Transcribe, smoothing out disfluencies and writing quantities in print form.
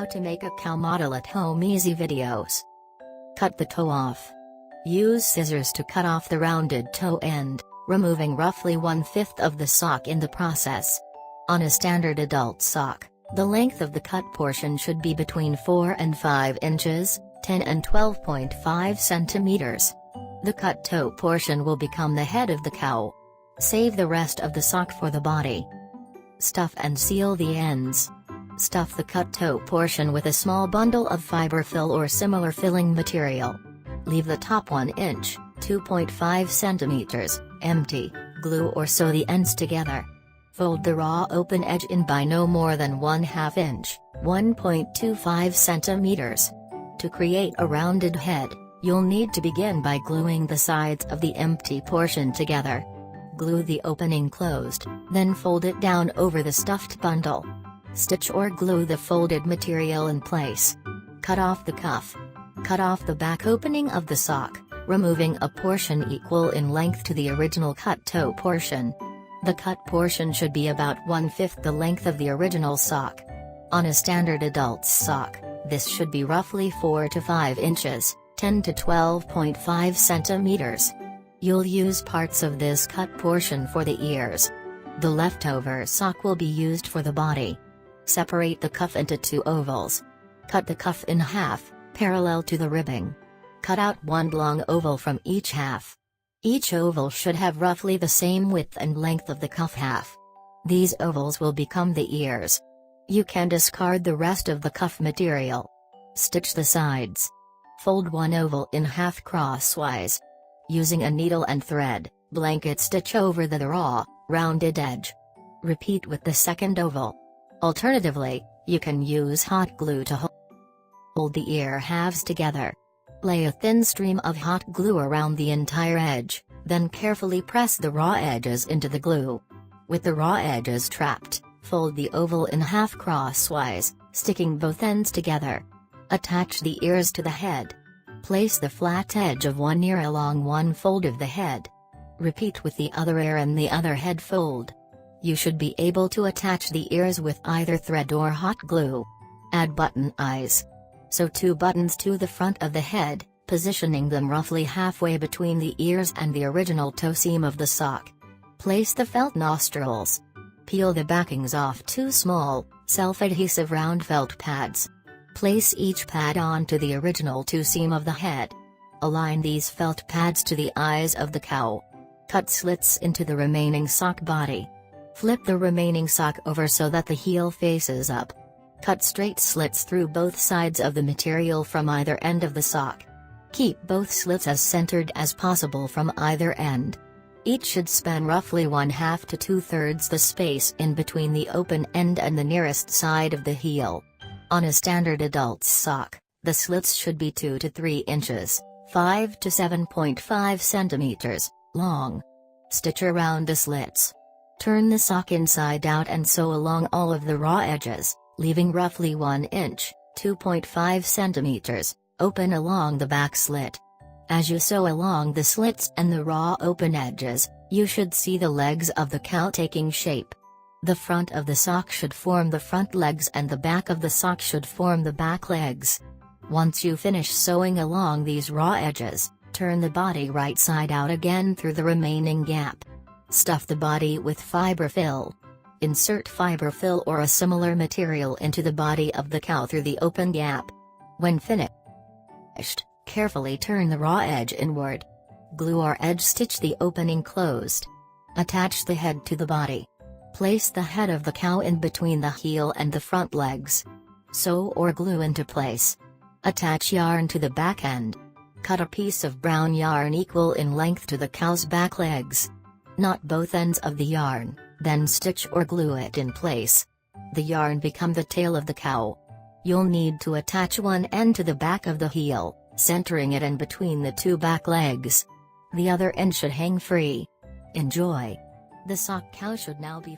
How to make a cow model at home easy videos. Cut the toe off. Use scissors to cut off the rounded toe end, removing roughly 1/5 of the sock in the process. On a standard adult sock, the length of the cut portion should be between 4 and 5 inches, 10 and 12.5 centimeters. The cut toe portion will become the head of the cow. Save the rest of the sock for the body. Stuff and seal the ends. Stuff the cut toe portion with a small bundle of fiber fill or similar filling material. Leave the top 1 inch, 2.5 centimeters, empty, glue or sew the ends together. Fold the raw open edge in by no more than 1/2 inch, 1.25 centimeters. To create a rounded head, you'll need to begin by gluing the sides of the empty portion together. Glue the opening closed, then fold it down over the stuffed bundle. Stitch or glue the folded material in place. Cut off the cuff. Cut off the back opening of the sock, removing a portion equal in length to the original cut toe portion. The cut portion should be about 1/5 the length of the original sock. On a standard adult's sock, this should be roughly 4 to 5 inches, 10 to 12.5 centimeters. You'll use parts of this cut portion for the ears. The leftover sock will be used for the body. Separate the cuff into 2 ovals. Cut the cuff in half, parallel to the ribbing. Cut out 1 long oval from each half. Each oval should have roughly the same width and length of the cuff half. These ovals will become the ears. You can discard the rest of the cuff material. Stitch the sides. Fold 1 oval in half crosswise. Using a needle and thread, blanket stitch over the raw, rounded edge. Repeat with the second oval. Alternatively, you can use hot glue to hold the ear halves together. Lay a thin stream of hot glue around the entire edge, then carefully press the raw edges into the glue. With the raw edges trapped, fold the oval in half crosswise, sticking both ends together. Attach the ears to the head. Place the flat edge of one ear along one fold of the head. Repeat with the other ear and the other head fold. You should be able to attach the ears with either thread or hot glue. Add button eyes. Sew 2 buttons to the front of the head, positioning them roughly halfway between the ears and the original toe seam of the sock. Place the felt nostrils. Peel the backings off 2 small, self-adhesive round felt pads. Place each pad onto the original toe seam of the head. Align these felt pads to the eyes of the cow. Cut slits into the remaining sock body. Flip the remaining sock over so that the heel faces up. Cut straight slits through both sides of the material from either end of the sock. Keep both slits as centered as possible from either end. Each should span roughly 1/2 to 2/3 the space in between the open end and the nearest side of the heel. On a standard adult's sock, the slits should be 2 to 3 inches, 5 to 7.5 centimeters, long. Stitch around the slits. Turn the sock inside out and sew along all of the raw edges, leaving roughly 1 inch, 2.5 centimeters, open along the back slit. As you sew along the slits and the raw open edges, you should see the legs of the cow taking shape. The front of the sock should form the front legs and the back of the sock should form the back legs. Once you finish sewing along these raw edges, turn the body right side out again through the remaining gap. Stuff the body with fiber fill. Insert fiber fill or a similar material into the body of the cow through the open gap. When finished, carefully turn the raw edge inward. Glue or edge stitch the opening closed. Attach the head to the body. Place the head of the cow in between the heel and the front legs. Sew or glue into place. Attach yarn to the back end. Cut a piece of brown yarn equal in length to the cow's back legs. Knot both ends of the yarn, then stitch or glue it in place. The yarn become the tail of the cow. You'll need to attach one end to the back of the heel, centering it in between the 2 back legs. The other end should hang free. Enjoy! The sock cow should now be